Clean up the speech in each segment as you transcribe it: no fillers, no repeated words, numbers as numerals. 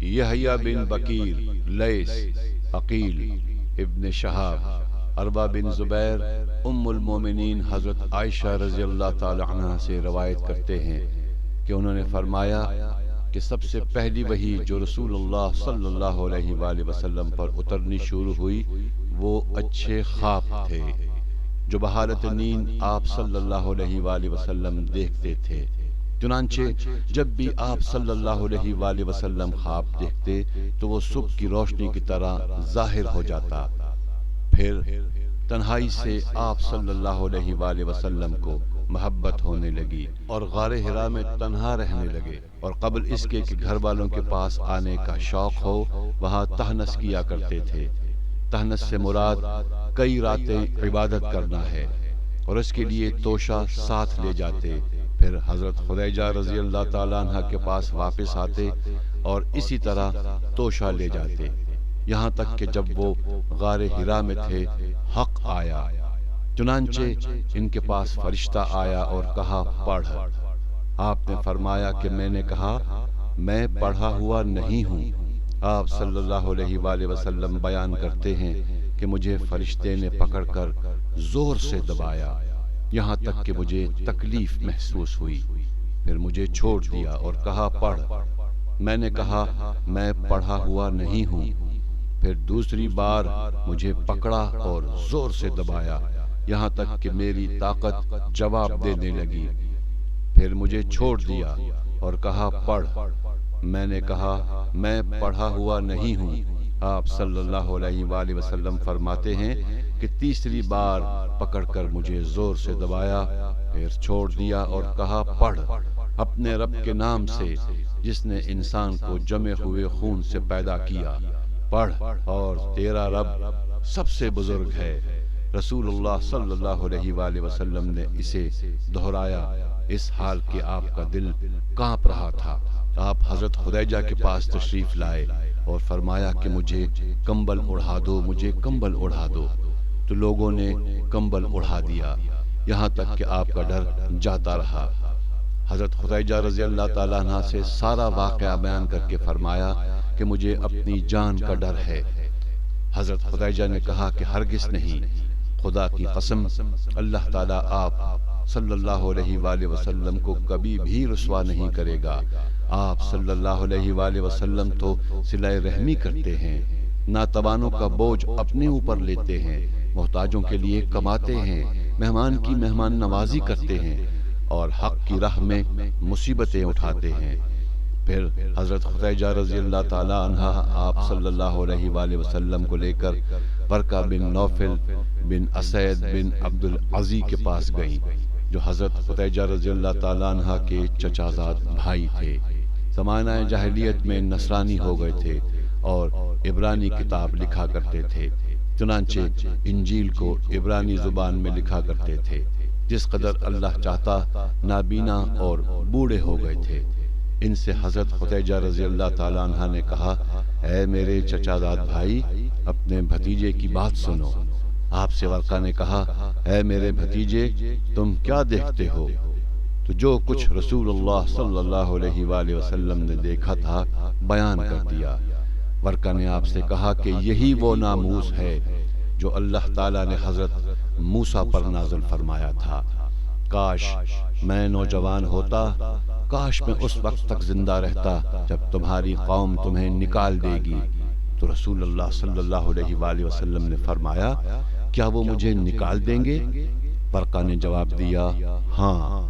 یحییٰ بن بکیر، لیث، عقیل، ابن شہاب، عروہ بن زبیر، ام المومنین حضرت عائشہ رضی اللہ تعالی عنہ سے روایت کرتے ہیں کہ انہوں نے فرمایا کہ سب سے پہلی وحی جو رسول اللہ صلی اللہ علیہ وآلہ وسلم پر اترنی شروع ہوئی وہ اچھے خواب تھے جو بحالت نیند آپ صلی اللہ علیہ وآلہ وسلم دیکھتے تھے۔ چنانچہ جب بھی آپ صلی اللہ علیہ وآلہ وسلم خواب دیکھتے تو وہ صبح کی روشنی کی طرح ظاہر ہو جاتا۔ پھر تنہائی سے آپ صلی اللہ علیہ وآلہ وسلم کو محبت ہونے لگی اور غار حرا میں تنہا رہنے لگے، اور قبل اس کے کہ گھر والوں کے پاس آنے کا شوق ہو وہاں تہنس کیا کرتے تھے۔ تہنس سے مراد کئی راتیں عبادت کرنا ہے، اور اس کے لیے توشہ ساتھ لے جاتے، پھر حضرت خدیجہ رضی اللہ تعالیٰ عنہ کے پاس واپس آتے اور اسی طرح توشہ لے جاتے، یہاں تک کہ جب وہ غار حرا میں تھے حق آیا۔ چنانچہ ان کے پاس فرشتہ آیا اور کہا پڑھ۔ آپ نے فرمایا کہ میں نے کہا میں پڑھا ہوا نہیں ہوں۔ آپ صلی اللہ علیہ وآلہ وسلم بیان کرتے ہیں کہ مجھے فرشتے نے پکڑ کر زور سے دبایا یہاں تک کہ مجھے تکلیف محسوس ہوئی، پھر مجھے چھوڑ دیا اور کہا پڑھ۔ میں نے کہا میں پڑھا ہوا نہیں ہوں، پھر دوسری بار مجھے پکڑا اور زور سے دبایا یہاں تک کہ میری طاقت جواب دینے لگی، پھر مجھے چھوڑ دیا اور کہا پڑھ۔ میں نے کہا میں پڑھا ہوا نہیں ہوں۔ آپ صلی اللہ علیہ وآلہ وسلم فرماتے ہیں کہ تیسری بار پکڑ کر مجھے زور سے دبایا، پھر چھوڑ دیا اور کہا پڑھ اپنے رب کے نام سے جس نے انسان کو جمے ہوئے خون سے پیدا کیا، پڑھ اور تیرا رب سب سے بزرگ ہے۔ رسول اللہ صلی اللہ علیہ وآلہ وسلم نے اسے دہرایا اس حال کہ آپ کا دل کانپ رہا تھا۔ آپ حضرت خدیجہ کے پاس تشریف لائے اور فرمایا کہ مجھے کمبل اڑھا دو، مجھے کمبل اڑھا دو، تو لوگوں نے کمبل اڑھا دیا یہاں تک کہ آپ کا ڈر جاتا رہا۔ حضرت خدیجہ رضی اللہ تعالیٰ عنہ سے سارا واقعہ بیان کر کے فرمایا کہ مجھے اپنی جان کا ڈر ہے۔ حضرت خدیجہ نے کہا کہ ہرگز نہیں، خدا کی قسم اللہ تعالیٰ آپ صلی اللہ علیہ وآلہ وسلم کو کبھی بھی رسوا نہیں کرے گا۔ آپ صلی اللہ علیہ وآلہ وسلم تو صلہ رحمی کرتے ہیں، ناتوانوں کا بوجھ اپنے اوپر لیتے ہیں، محتاجوں کے لیے کماتے ہیں، مہمان کی مہمان نوازی کرتے ہیں اور حق کی راہ میں مصیبتیں اٹھاتے ہیں۔ پھر حضرت خدیجہ رضی اللہ تعالیٰ عنہ آپ صلی اللہ علیہ وآلہ وسلم کو لے کر ورقہ بن نوفل بن اسید بن عبد العزی کے پاس گئیں جو حضرت خدیجہ رضی اللہ تعالیٰ عنہ کے چچا زاد بھائی تھے۔ زمانہ جاہلیت میں نصرانی ہو گئے تھے اور عبرانی کتاب لکھا کرتے تھے، چنانچہ انجیل کو عبرانی زبان میں لکھا کرتے تھے۔ جس قدر اللہ چاہتا نابینا اور بوڑھے ہو گئے تھے۔ ان سے حضرت خدیجہ رضی اللہ تعالیٰ عنہ نے کہا اے میرے چچا زاد بھائی اپنے بھتیجے کی بات سنو۔ آپ سے ورقہ نے کہا اے میرے بھتیجے تم کیا دیکھتے ہو؟ تو جو کچھ رسول اللہ صلی اللہ علیہ وآلہ وسلم نے دیکھا تھا بیان کر دیا۔ ورقہ نے آپ سے کہا کہ یہی وہ ناموس ہے جو اللہ تعالیٰ نے حضرت موسیٰ پر نازل فرمایا تھا۔ کاش میں نوجوان ہوتا، کاش میں اس وقت تک زندہ رہتا جب تمہاری قوم تمہیں نکال دے گی۔ تو رسول اللہ صلی اللہ علیہ وآلہ وسلم نے فرمایا کیا وہ مجھے نکال دیں گے؟ ورقہ نے جواب دیا ہاں،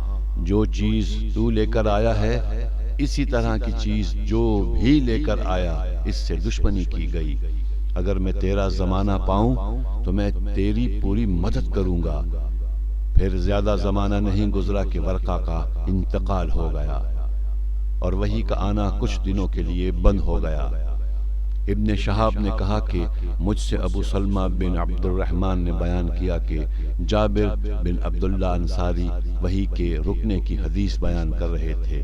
جو چیز تو لے کر آیا ہے اسی طرح کی چیز جو بھی لے کر آیا اس سے دشمنی کی گئی۔ اگر میں تیرا زمانہ پاؤں تو میں تیری پوری مدد کروں گا۔ پھر زیادہ زمانہ نہیں گزرا کہ ورقہ کا انتقال ہو گیا اور وحی کا آنا کچھ دنوں کے لیے بند ہو گیا۔ ابن شہاب نے کہا کہ مجھ سے ابو سلمہ بن عبد الرحمن نے بیان کیا کہ جابر بن عبداللہ انصاری وحی کے رکنے کی حدیث بیان کر رہے تھے،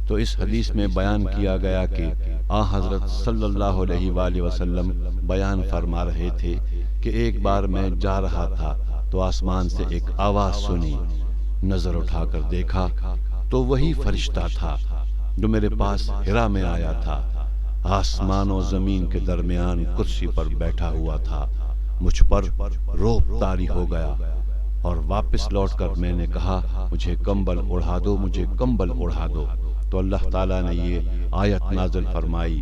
تو اس حدیث میں بیان کیا گیا کہ آن حضرت صلی اللہ علیہ وآلہ وسلم بیان فرما رہے تھے کہ ایک بار میں جا رہا تھا تو آسمان سے ایک آواز سنی، نظر اٹھا کر دیکھا تو وہی فرشتہ تھا جو میرے پاس حرا میں آیا تھا۔ آسمان و زمین کے درمیان کرسی پر بیٹھا ہوا تھا۔ مجھ پر روب طاری ہو گیا اور واپس لوٹ کر میں نے کہا مجھے کمبل اڑا دو، مجھے کمبل اڑا دو۔ تو اللہ تعالیٰ نے یہ آیت نازل فرمائی،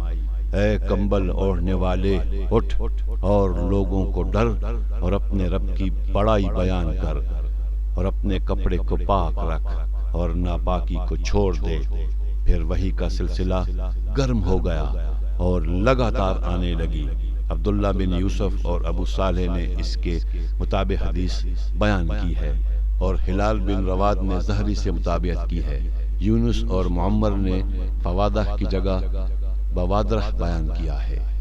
اے کمبل اوڑھنے والے اٹھ اور لوگوں کو ڈر اور اپنے رب کی بڑائی بیان کر اور اپنے کپڑے کو پاک رکھ اور ناپاکی کو چھوڑ دے۔ پھر وحی کا سلسلہ گرم ہو گیا اور لگاتار آنے لگی۔ عبداللہ بن یوسف اور ابو صالح نے اس کے مطابق حدیث بیان کی ہے اور ہلال بن رواد نے زہری سے مطابقت کی ہے۔ یونس اور معمر نے فوادہ کی جگہ بوادرہ بیان کیا ہے۔